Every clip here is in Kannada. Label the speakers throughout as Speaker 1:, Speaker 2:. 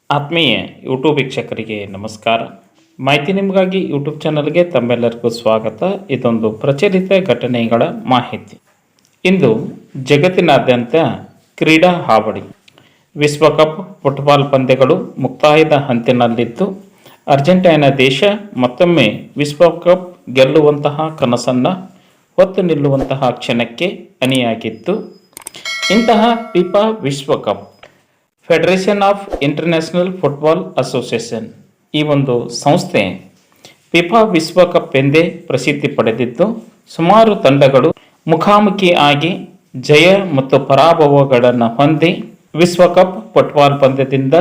Speaker 1: ಆತ್ಮೀಯ ಯೂಟ್ಯೂಬ್ ವೀಕ್ಷಕರಿಗೆ ನಮಸ್ಕಾರ. ಮಾಹಿತಿ ನಿಮಗಾಗಿ ಯೂಟ್ಯೂಬ್ ಚಾನಲ್ಗೆ ತಮ್ಮೆಲ್ಲರಿಗೂ ಸ್ವಾಗತ. ಇದೊಂದು ಪ್ರಚಲಿತ ಘಟನೆಗಳ ಮಾಹಿತಿ. ಇಂದು ಜಗತ್ತಿನಾದ್ಯಂತ ಕ್ರೀಡಾ ಹಾವಳಿ. ವಿಶ್ವಕಪ್ ಫುಟ್ಬಾಲ್ ಪಂದ್ಯಗಳು ಮುಕ್ತಾಯದ ಹಂತದಲ್ಲಿದ್ದು ಅರ್ಜೆಂಟೈನಾ ದೇಶ ಮತ್ತೊಮ್ಮೆ ವಿಶ್ವಕಪ್ ಗೆಲ್ಲುವಂತಹ ಕನಸನ್ನು ಹೊತ್ತು ನಿಲ್ಲುವಂತಹ ಕ್ಷಣಕ್ಕೆ ಅಣಿಯಾಗಿತ್ತು. ಇಂತಹ ಫಿಫಾ ವಿಶ್ವಕಪ್ federation of international football association ಈ ಒಂದು ಸಂಸ್ಥೆ ಫಿಫಾ ವಿಶ್ವಕಪ್ ಎಂದೇ ಪ್ರಸಿದ್ಧಿ ಪಡೆದಿದ್ದು ಸುಮಾರು ತಂಡಗಳು ಮುಖಾಮುಖಿ ಆಗಿ ಜಯ ಮತ್ತು ಪರಾಭವಗಳನ್ನು ಹೊಂದಿ ವಿಶ್ವಕಪ್ ಫುಟ್ಬಾಲ್ ಪಂದ್ಯದಿಂದ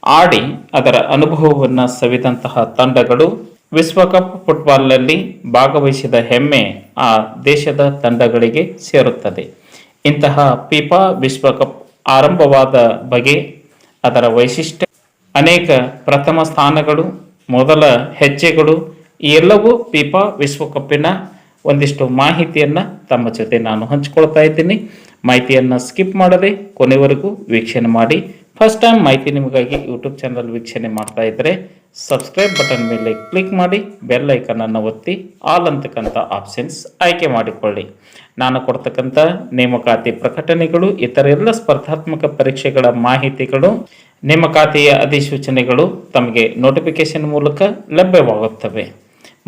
Speaker 1: ಆಡಿ ಅದರ ಅನುಭವವನ್ನು ಸವಿದಂತಹ ತಂಡಗಳು ವಿಶ್ವಕಪ್ ಫುಟ್ಬಾಲ್ನಲ್ಲಿ ಭಾಗವಹಿಸಿದ ಹೆಮ್ಮೆ ಆ ದೇಶದ ತಂಡಗಳಿಗೆ ಸೇರುತ್ತದೆ. ಇಂತಹ ಫಿಫಾ ವಿಶ್ವಕಪ್ ಆರಂಭವಾದ ಬಗೆ, ಅದರ ವೈಶಿಷ್ಟ್ಯ, ಅನೇಕ ಪ್ರಥಮ ಸ್ಥಾನಗಳು, ಮೊದಲ ಹೆಜ್ಜೆಗಳು ಈ ಎಲ್ಲವೂ ಫಿಫಾ ವಿಶ್ವಕಪ್ಪಿನ ಒಂದಿಷ್ಟು ಮಾಹಿತಿಯನ್ನು ತಮ್ಮ ಜೊತೆ ನಾನು ಹಂಚಿಕೊಳ್ತಾ ಇದ್ದೀನಿ. ಮಾಹಿತಿಯನ್ನು ಸ್ಕಿಪ್ ಮಾಡದೆ ಕೊನೆವರೆಗೂ ವೀಕ್ಷಣೆ ಮಾಡಿ. ಫಸ್ಟ್ ಟೈಮ್ ಮಾಹಿತಿ ನಿಮಗಾಗಿ ಯೂಟ್ಯೂಬ್ ಚಾನಲ್ ವೀಕ್ಷಣೆ ಮಾಡ್ತಾ ಇದ್ದರೆ ಸಬ್ಸ್ಕ್ರೈಬ್ ಬಟನ್ ಮೇಲೆ ಕ್ಲಿಕ್ ಮಾಡಿ, ಬೆಲ್ ಐಕನನ್ನು ಒತ್ತಿ ಆಲ್ ಅಂತಕ್ಕಂಥ ಆಪ್ಷನ್ಸ್ ಆಯ್ಕೆ ಮಾಡಿಕೊಳ್ಳಿ. ನಾನು ಕೊಡ್ತಕ್ಕಂಥ ನೇಮಕಾತಿ ಪ್ರಕಟಣೆಗಳು, ಇತರ ಎಲ್ಲ ಸ್ಪರ್ಧಾತ್ಮಕ ಪರೀಕ್ಷೆಗಳ ಮಾಹಿತಿಗಳು, ನೇಮಕಾತಿಯ ಅಧಿಸೂಚನೆಗಳು ತಮಗೆ ನೋಟಿಫಿಕೇಶನ್ ಮೂಲಕ ಲಭ್ಯವಾಗುತ್ತವೆ.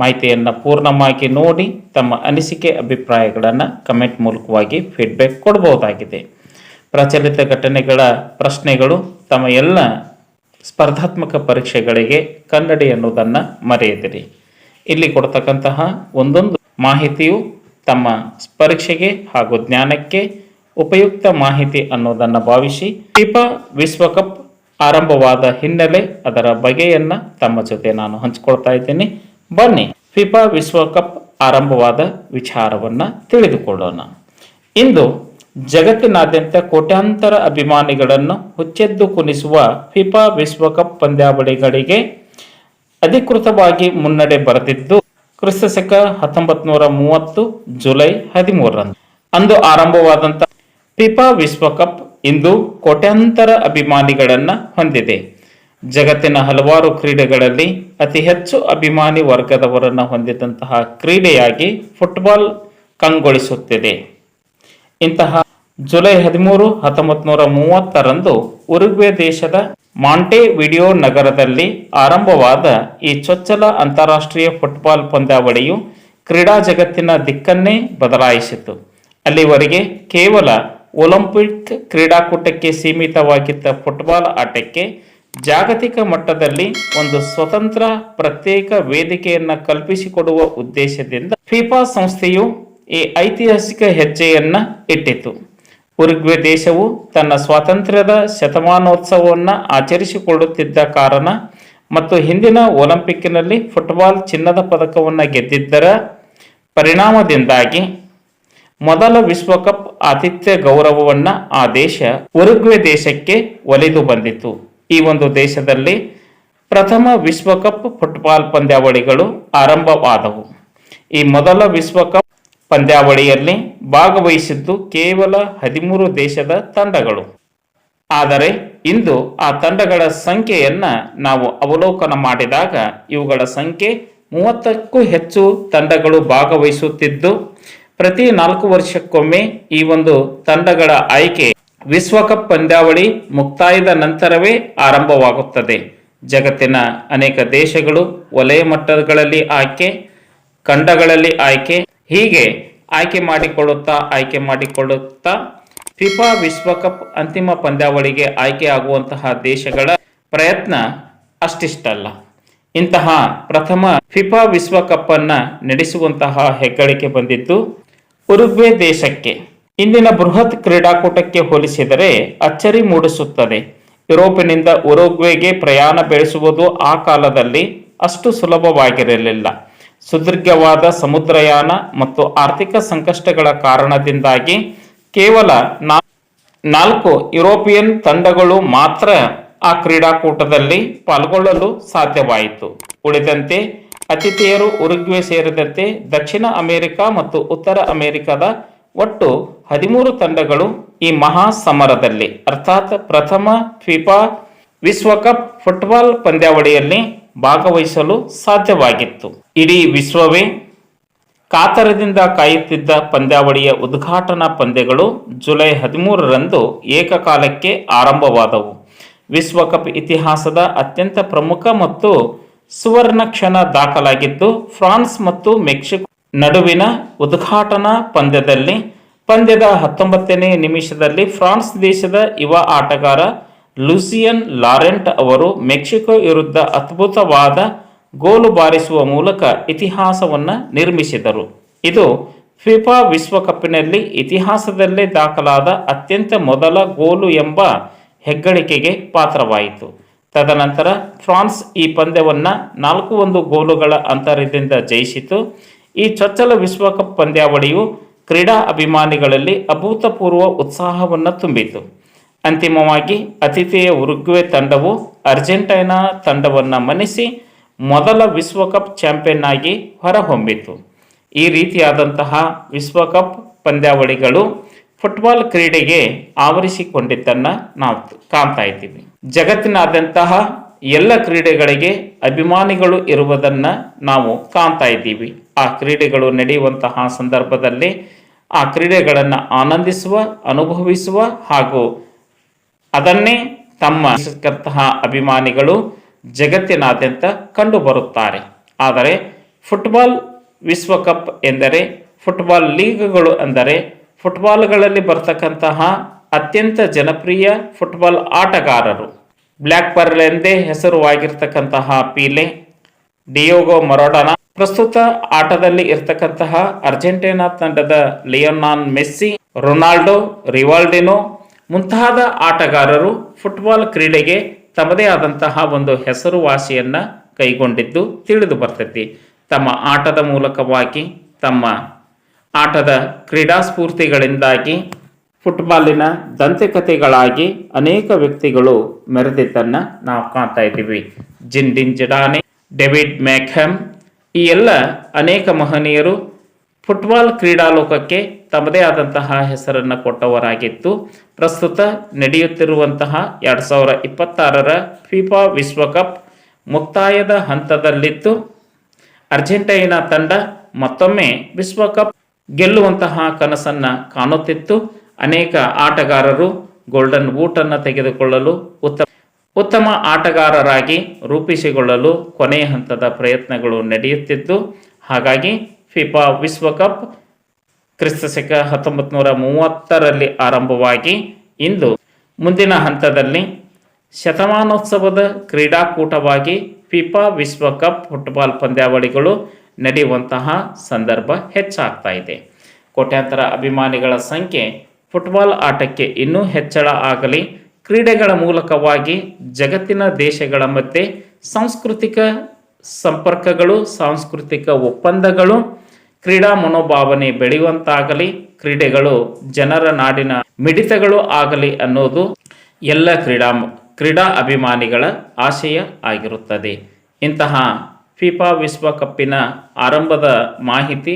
Speaker 1: ಮಾಹಿತಿಯನ್ನು ಪೂರ್ಣವಾಗಿ ನೋಡಿ ತಮ್ಮ ಅನಿಸಿಕೆ ಅಭಿಪ್ರಾಯಗಳನ್ನು ಕಮೆಂಟ್ ಮೂಲಕವಾಗಿ ಫೀಡ್ಬ್ಯಾಕ್ ಕೊಡಬಹುದಾಗಿದೆ. ಪ್ರಚಲಿತ ಘಟನೆಗಳ ಪ್ರಶ್ನೆಗಳು ತಮ್ಮ ಎಲ್ಲ ಸ್ಪರ್ಧಾತ್ಮಕ ಪರೀಕ್ಷೆಗಳಿಗೆ ಕನ್ನಡಿ ಎನ್ನುವುದನ್ನು ಮರೆಯದಿರಿ. ಇಲ್ಲಿ ಕೊಡ್ತಕ್ಕಂತಹ ಒಂದೊಂದು ಮಾಹಿತಿಯು ತಮ್ಮ ಪರೀಕ್ಷೆಗೆ ಹಾಗೂ ಜ್ಞಾನಕ್ಕೆ ಉಪಯುಕ್ತ ಮಾಹಿತಿ ಅನ್ನೋದನ್ನು ಭಾವಿಸಿ ಫಿಫಾ ವಿಶ್ವಕಪ್ ಆರಂಭವಾದ ಹಿನ್ನೆಲೆ ಅದರ ಬಗೆಯನ್ನು ತಮ್ಮ ಜೊತೆ ನಾನು ಹಂಚಿಕೊಳ್ತಾ ಇದ್ದೀನಿ. ಬನ್ನಿ ಫಿಫಾ ವಿಶ್ವಕಪ್ ಆರಂಭವಾದ ವಿಚಾರವನ್ನು ತಿಳಿದುಕೊಳ್ಳೋಣ. ಇಂದು ಜಗತ್ತಿನಾದ್ಯಂತ ಕೋಟ್ಯಾಂತರ ಅಭಿಮಾನಿಗಳನ್ನು ಹುಚ್ಚೆದ್ದು ಕುಣಿಸುವ ಫಿಫಾ ವಿಶ್ವಕಪ್ ಪಂದ್ಯಾವಳಿಗಳಿಗೆ ಅಧಿಕೃತವಾಗಿ ಮುನ್ನಡೆ ಬರೆದಿದ್ದು ಕ್ರಿಸ್ತಶಕ 1930 ಜುಲೈ 13ರಂದು ಅಂದು ಆರಂಭವಾದಂಥ ಫಿಫಾ ವಿಶ್ವಕಪ್ ಇಂದು ಕೋಟ್ಯಾಂತರ ಅಭಿಮಾನಿಗಳನ್ನು ಹೊಂದಿದೆ. ಜಗತ್ತಿನ ಹಲವಾರು ಕ್ರೀಡೆಗಳಲ್ಲಿ ಅತಿ ಹೆಚ್ಚು ಅಭಿಮಾನಿ ವರ್ಗದವರನ್ನು ಹೊಂದಿದಂತಹ ಕ್ರೀಡೆಯಾಗಿ ಫುಟ್ಬಾಲ್ ಕಂಗೊಳಿಸುತ್ತಿದೆ. ಇಂತಹ ಜುಲೈ 13, 1930ರಂದು ಉರುಗ್ವೆ ದೇಶದ ಮಾಂಟೆವಿಡಿಯೋ ನಗರದಲ್ಲಿ ಆರಂಭವಾದ ಈ ಚೊಚ್ಚಲ ಅಂತಾರಾಷ್ಟ್ರೀಯ ಫುಟ್ಬಾಲ್ ಪಂದ್ಯಾವಳಿಯು ಕ್ರೀಡಾ ಜಗತ್ತಿನ ದಿಕ್ಕನ್ನೇ ಬದಲಾಯಿಸಿತು. ಅಲ್ಲಿವರೆಗೆ ಕೇವಲ ಒಲಿಂಪಿಕ್ ಕ್ರೀಡಾಕೂಟಕ್ಕೆ ಸೀಮಿತವಾಗಿದ್ದ ಫುಟ್ಬಾಲ್ ಆಟಕ್ಕೆ ಜಾಗತಿಕ ಮಟ್ಟದಲ್ಲಿ ಒಂದು ಸ್ವತಂತ್ರ ಪ್ರತ್ಯೇಕ ವೇದಿಕೆಯನ್ನು ಕಲ್ಪಿಸಿಕೊಡುವ ಉದ್ದೇಶದಿಂದ ಫಿಫಾ ಸಂಸ್ಥೆಯು ಈ ಐತಿಹಾಸಿಕ ಹೆಜ್ಜೆಯನ್ನು ಇಟ್ಟಿತು. ಉರುಗ್ವೆ ದೇಶವು ತನ್ನ ಸ್ವಾತಂತ್ರ್ಯದ ಶತಮಾನೋತ್ಸವವನ್ನು ಆಚರಿಸಿಕೊಳ್ಳುತ್ತಿದ್ದ ಕಾರಣ ಮತ್ತು ಹಿಂದಿನ ಒಲಿಂಪಿಕ್ನಲ್ಲಿ ಫುಟ್ಬಾಲ್ ಚಿನ್ನದ ಪದಕವನ್ನು ಗೆದ್ದಿದ್ದರ ಪರಿಣಾಮದಿಂದಾಗಿ ಮೊದಲ ವಿಶ್ವಕಪ್ ಆತಿಥ್ಯ ಗೌರವವನ್ನು ಆ ದೇಶ ಉರುಗ್ವೆ ದೇಶಕ್ಕೆ ಒಲಿದು ಬಂದಿತು. ಈ ಒಂದು ದೇಶದಲ್ಲಿ ಪ್ರಥಮ ವಿಶ್ವಕಪ್ ಫುಟ್ಬಾಲ್ ಪಂದ್ಯಾವಳಿಗಳು ಆರಂಭವಾದವು. ಈ ಮೊದಲ ವಿಶ್ವಕಪ್ ಪಂದ್ಯಾವಳಿಯಲ್ಲಿ ಭಾಗವಹಿಸಿದ್ದು ಕೇವಲ 13 ದೇಶದ ತಂಡಗಳು. ಆದರೆ ಇಂದು ಆ ತಂಡಗಳ ಸಂಖ್ಯೆಯನ್ನು ನಾವು ಅವಲೋಕನ ಮಾಡಿದಾಗ ಇವುಗಳ ಸಂಖ್ಯೆ 30ಕ್ಕೂ ಹೆಚ್ಚು ತಂಡಗಳು ಭಾಗವಹಿಸುತ್ತಿದ್ದು ಪ್ರತಿ 4 ವರ್ಷಕ್ಕೊಮ್ಮೆ ಈ ಒಂದು ತಂಡಗಳ ಆಯ್ಕೆ ವಿಶ್ವಕಪ್ ಪಂದ್ಯಾವಳಿ ಮುಕ್ತಾಯದ ನಂತರವೇ ಆರಂಭವಾಗುತ್ತದೆ. ಜಗತ್ತಿನ ಅನೇಕ ದೇಶಗಳು ವಲಯ ಮಟ್ಟಗಳಲ್ಲಿ ಆಯ್ಕೆ, ಖಂಡಗಳಲ್ಲಿ ಆಯ್ಕೆ, ಹೀಗೆ ಆಯ್ಕೆ ಮಾಡಿಕೊಳ್ಳುತ್ತಾ ಫಿಫಾ ವಿಶ್ವಕಪ್ ಅಂತಿಮ ಪಂದ್ಯಾವಳಿಗೆ ಆಯ್ಕೆ ಆಗುವಂತಹ ದೇಶಗಳ ಪ್ರಯತ್ನ ಅಷ್ಟಿಷ್ಟಲ್ಲ. ಇಂತಹ ಪ್ರಥಮ ಫಿಫಾ ವಿಶ್ವಕಪ್ ಅನ್ನ ನಡೆಸುವಂತಹ ಹೆಗ್ಗಳಿಕೆ ಬಂದಿದ್ದು ಉರುಗ್ವೆ ದೇಶಕ್ಕೆ. ಇಂದಿನ ಬೃಹತ್ ಕ್ರೀಡಾಕೂಟಕ್ಕೆ ಹೋಲಿಸಿದರೆ ಅಚ್ಚರಿ ಮೂಡಿಸುತ್ತದೆ. ಯುರೋಪಿನಿಂದ ಉರುಗ್ವೆಗೆ ಪ್ರಯಾಣ ಬೆಳೆಸುವುದು ಆ ಕಾಲದಲ್ಲಿ ಅಷ್ಟು ಸುಲಭವಾಗಿರಲಿಲ್ಲ. ಸುದೀರ್ಘವಾದ ಸಮುದ್ರಯಾನ ಮತ್ತು ಆರ್ಥಿಕ ಸಂಕಷ್ಟಗಳ ಕಾರಣದಿಂದಾಗಿ ಕೇವಲ 4 ಯುರೋಪಿಯನ್ ತಂಡಗಳು ಮಾತ್ರ ಆ ಕ್ರೀಡಾಕೂಟದಲ್ಲಿ ಪಾಲ್ಗೊಳ್ಳಲು ಸಾಧ್ಯವಾಯಿತು. ಉಳಿದಂತೆ ಅತಿಥೇಯರು ಉರುಗ್ವೆ ಸೇರಿದಂತೆ ದಕ್ಷಿಣ ಅಮೆರಿಕ ಮತ್ತು ಉತ್ತರ ಅಮೆರಿಕದ ಒಟ್ಟು 13 ತಂಡಗಳು ಈ ಮಹಾ ಸಮರದಲ್ಲಿ ಅರ್ಥಾತ್ ಪ್ರಥಮ ಫಿಫಾ ವಿಶ್ವಕಪ್ ಫುಟ್ಬಾಲ್ ಪಂದ್ಯಾವಳಿಯಲ್ಲಿ ಭಾಗವಹಿಸಲು ಸಾಧ್ಯವಾಗಿತ್ತು. ಇಡೀ ವಿಶ್ವವೇ ಕಾತರದಿಂದ ಕಾಯುತ್ತಿದ್ದ ಪಂದ್ಯಾವಳಿಯ ಉದ್ಘಾಟನಾ ಪಂದ್ಯಗಳು ಜುಲೈ 13ರಂದು ಏಕಕಾಲಕ್ಕೆ ಆರಂಭವಾದವು. ವಿಶ್ವಕಪ್ ಇತಿಹಾಸದ ಅತ್ಯಂತ ಪ್ರಮುಖ ಮತ್ತು ಸುವರ್ಣ ಕ್ಷಣ ದಾಖಲಾಗಿದ್ದು ಫ್ರಾನ್ಸ್ ಮತ್ತು ಮೆಕ್ಸಿಕೋ ನಡುವಿನ ಉದ್ಘಾಟನಾ ಪಂದ್ಯದಲ್ಲಿ ಪಂದ್ಯದ 19ನೇ ನಿಮಿಷದಲ್ಲಿ ಫ್ರಾನ್ಸ್ ದೇಶದ ಯುವ ಆಟಗಾರ ಲೂಸಿಯನ್ ಲಾರೆಂಟ್ ಅವರು ಮೆಕ್ಸಿಕೋ ವಿರುದ್ಧ ಅದ್ಭುತವಾದ ಗೋಲು ಬಾರಿಸುವ ಮೂಲಕ ಇತಿಹಾಸವನ್ನು ನಿರ್ಮಿಸಿದರು. ಇದು ಫಿಫಾ ವಿಶ್ವಕಪ್ನಲ್ಲಿ ಇತಿಹಾಸದಲ್ಲೇ ದಾಖಲಾದ ಅತ್ಯಂತ ಮೊದಲ ಗೋಲು ಎಂಬ ಹೆಗ್ಗಳಿಕೆಗೆ ಪಾತ್ರವಾಯಿತು. ತದನಂತರ ಫ್ರಾನ್ಸ್ ಈ ಪಂದ್ಯವನ್ನು 4-1 ಗೋಲುಗಳ ಅಂತರದಿಂದ ಜಯಿಸಿತು. ಈ ಚೊಚ್ಚಲ ವಿಶ್ವಕಪ್ ಪಂದ್ಯಾವಳಿಯು ಕ್ರೀಡಾ ಅಭಿಮಾನಿಗಳಲ್ಲಿ ಅಭೂತಪೂರ್ವ ಉತ್ಸಾಹವನ್ನು ತುಂಬಿತು. ಅಂತಿಮವಾಗಿ ಆತಿಥೇಯ ಉರುಗ್ವೆ ತಂಡವು ಅರ್ಜೆಂಟೈನಾ ತಂಡವನ್ನು ಮಣಿಸಿ ಮೊದಲ ವಿಶ್ವಕಪ್ ಚಾಂಪಿಯನ್ ಆಗಿ ಹೊರಹೊಮ್ಮಿತು. ಈ ರೀತಿಯಾದಂತಹ ವಿಶ್ವಕಪ್ ಪಂದ್ಯಾವಳಿಗಳು ಫುಟ್ಬಾಲ್ ಕ್ರೀಡೆಗೆ ಆವರಿಸಿಕೊಂಡಿದ್ದನ್ನು ನಾವು ಕಾಣ್ತಾ ಇದ್ದೀವಿ. ಜಗತ್ತಿನಾದ್ಯಂತಹ ಎಲ್ಲ ಕ್ರೀಡೆಗಳಿಗೆ ಅಭಿಮಾನಿಗಳು ಇರುವುದನ್ನು ನಾವು ಕಾಣ್ತಾ ಇದ್ದೀವಿ. ಆ ಕ್ರೀಡೆಗಳು ನಡೆಯುವಂತಹ ಸಂದರ್ಭದಲ್ಲಿ ಆ ಕ್ರೀಡೆಗಳನ್ನು ಆನಂದಿಸುವ, ಅನುಭವಿಸುವ ಹಾಗೂ ಅದನ್ನೇ ತಮ್ಮ ಅಭಿಮಾನಿಗಳು ಜಗತ್ತಿನಾದ್ಯಂತ ಕಂಡುಬರುತ್ತಾರೆ. ಆದರೆ ಫುಟ್ಬಾಲ್ ವಿಶ್ವಕಪ್ ಎಂದರೆ, ಫುಟ್ಬಾಲ್ ಲೀಗ್ಗಳು ಅಂದರೆ ಫುಟ್ಬಾಲ್ಗಳಲ್ಲಿ ಬರ್ತಕ್ಕಂತಹ ಅತ್ಯಂತ ಜನಪ್ರಿಯ ಫುಟ್ಬಾಲ್ ಆಟಗಾರರು ಬ್ಲ್ಯಾಕ್ ಪರ್ಲ್ ಎಂದೇ ಹೆಸರುವಾಗಿರ್ತಕ್ಕಂತಹ ಪೀಲೆ, ಡಿಯೋಗೋ ಮರಡೋನಾ, ಪ್ರಸ್ತುತ ಆಟದಲ್ಲಿ ಇರ್ತಕ್ಕಂತಹ ಅರ್ಜೆಂಟೈನಾ ತಂಡದ ಲಿಯೋನೆಲ್ ಮೆಸ್ಸಿ, ರೊನಾಲ್ಡೋ, ರಿವಾಲ್ಡಿನೋ ಮುಂತಾದ ಆಟಗಾರರು ಫುಟ್ಬಾಲ್ ಕ್ರೀಡೆಗೆ ತಮ್ಮದೇ ಆದಂತಹ ಒಂದು ಹೆಸರುವಾಸಿಯನ್ನು ಕೈಗೊಂಡಿದ್ದು ತಿಳಿದು ಬರ್ತೈತಿ. ತಮ್ಮ ಆಟದ ಮೂಲಕವಾಗಿ, ತಮ್ಮ ಆಟದ ಕ್ರೀಡಾ ಸ್ಫೂರ್ತಿಗಳಿಂದಾಗಿ, ಫುಟ್ಬಾಲಿನ ದಂತಕಥೆಗಳಾಗಿ ಅನೇಕ ವ್ಯಕ್ತಿಗಳು ಮೆರೆದಿದ್ದನ್ನು ನಾವು ಕಾಣ್ತಾ ಇದ್ದೀವಿ. ಜಿಂಡಿನ್ ಜಿಡಾನೆ, ಡೇವಿಡ್ ಮೆಕ್ಹಮ್, ಈ ಎಲ್ಲ ಅನೇಕ ಮಹನೀಯರು ಫುಟ್ಬಾಲ್ ಕ್ರೀಡಾಲೋಕಕ್ಕೆ ತಮ್ಮದೇ ಆದಂತಹ ಹೆಸರನ್ನು ಕೊಟ್ಟವರಾಗಿತ್ತು. ಪ್ರಸ್ತುತ ನಡೆಯುತ್ತಿರುವಂತಹ 2026ರ ಫಿಫಾ ವಿಶ್ವಕಪ್ ಮುಕ್ತಾಯದ ಹಂತದಲ್ಲಿದ್ದು ಅರ್ಜೆಂಟೈನಾ ತಂಡ ಮತ್ತೊಮ್ಮೆ ವಿಶ್ವಕಪ್ ಗೆಲ್ಲುವಂತಹ ಕನಸನ್ನು ಕಾಣುತ್ತಿತ್ತು. ಅನೇಕ ಆಟಗಾರರು ಗೋಲ್ಡನ್ ಬೂಟನ್ನು ತೆಗೆದುಕೊಳ್ಳಲು ಉತ್ತಮ ಆಟಗಾರರಾಗಿ ರೂಪಿಸಿಕೊಳ್ಳಲು ಕೊನೆಯ ಹಂತದ ಪ್ರಯತ್ನಗಳು ನಡೆಯುತ್ತಿದ್ದು, ಹಾಗಾಗಿ ಫಿಫಾ ವಿಶ್ವಕಪ್ ಕ್ರಿಸ್ತಶಕ 1930ರಲ್ಲಿ ಆರಂಭವಾಗಿ ಇಂದು ಮುಂದಿನ ಹಂತದಲ್ಲಿ ಶತಮಾನೋತ್ಸವದ ಕ್ರೀಡಾಕೂಟವಾಗಿ ಫಿಫಾ ವಿಶ್ವಕಪ್ ಫುಟ್ಬಾಲ್ ಪಂದ್ಯಾವಳಿಗಳು ನಡೆಯುವಂತಹ ಸಂದರ್ಭ ಹೆಚ್ಚಾಗ್ತಾ ಇದೆ. ಕೋಟ್ಯಾಂತರ ಅಭಿಮಾನಿಗಳ ಸಂಖ್ಯೆ ಫುಟ್ಬಾಲ್ ಆಟಕ್ಕೆ ಇನ್ನೂ ಹೆಚ್ಚಳ ಆಗಲಿ, ಕ್ರೀಡೆಗಳ ಮೂಲಕವಾಗಿ ಜಗತ್ತಿನ ದೇಶಗಳ ಮಧ್ಯೆ ಸಾಂಸ್ಕೃತಿಕ ಸಂಪರ್ಕಗಳು, ಸಾಂಸ್ಕೃತಿಕ ಒಪ್ಪಂದಗಳು, ಕ್ರೀಡಾ ಮನೋಭಾವನೆ ಬೆಳೆಯುವಂತಾಗಲಿ, ಕ್ರೀಡೆಗಳು ಜನರ ನಾಡಿನ ಮಿಡಿತಗಳು ಆಗಲಿ ಅನ್ನೋದು ಎಲ್ಲ ಕ್ರೀಡಾ ಅಭಿಮಾನಿಗಳ ಆಶಯ ಆಗಿರುತ್ತದೆ. ಇಂತಹ ಫಿಫಾ ವಿಶ್ವಕಪ್ಪಿನ ಆರಂಭದ ಮಾಹಿತಿ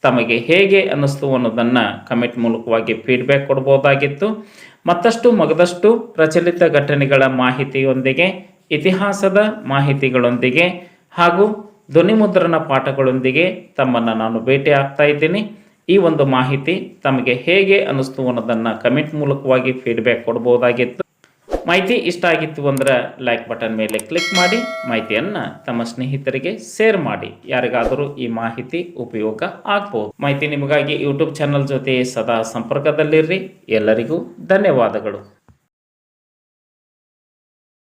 Speaker 1: ತಮಗೆ ಹೇಗೆ ಅನ್ನಿಸ್ತು ಅನ್ನೋದನ್ನು ಕಮೆಂಟ್ ಮೂಲಕವಾಗಿ ಫೀಡ್ಬ್ಯಾಕ್ ಕೊಡ್ಬೋದಾಗಿತ್ತು. ಮಗದಷ್ಟು ಪ್ರಚಲಿತ ಘಟನೆಗಳ ಮಾಹಿತಿಯೊಂದಿಗೆ, ಇತಿಹಾಸದ ಮಾಹಿತಿಗಳೊಂದಿಗೆ ಹಾಗೂ ಧ್ವನಿಮುದ್ರಣ ಪಾಠಗಳೊಂದಿಗೆ ತಮ್ಮನ್ನು ನಾನು ಭೇಟಿ ಆಗ್ತಾ ಇದ್ದೀನಿ. ಈ ಒಂದು ಮಾಹಿತಿ ತಮಗೆ ಹೇಗೆ ಅನ್ನಿಸ್ತು ಅನ್ನೋದನ್ನು ಕಮೆಂಟ್ ಮೂಲಕವಾಗಿ ಫೀಡ್ಬ್ಯಾಕ್ ಕೊಡ್ಬೋದಾಗಿತ್ತು. ಮಾಹಿತಿ ಇಷ್ಟ ಆಗಿತ್ತು ಅಂದರೆ ಲೈಕ್ ಬಟನ್ ಮೇಲೆ ಕ್ಲಿಕ್ ಮಾಡಿ, ಮಾಹಿತಿಯನ್ನು ತಮ್ಮ ಸ್ನೇಹಿತರಿಗೆ ಶೇರ್ ಮಾಡಿ. ಯಾರಿಗಾದರೂ ಈ ಮಾಹಿತಿ ಉಪಯೋಗ ಆಗ್ಬೋದು. ಮಾಹಿತಿ ನಿಮಗಾಗಿ ಯೂಟ್ಯೂಬ್ ಚಾನಲ್ ಜೊತೆ ಸದಾ ಸಂಪರ್ಕದಲ್ಲಿರ್ರಿ. ಎಲ್ಲರಿಗೂ ಧನ್ಯವಾದಗಳು.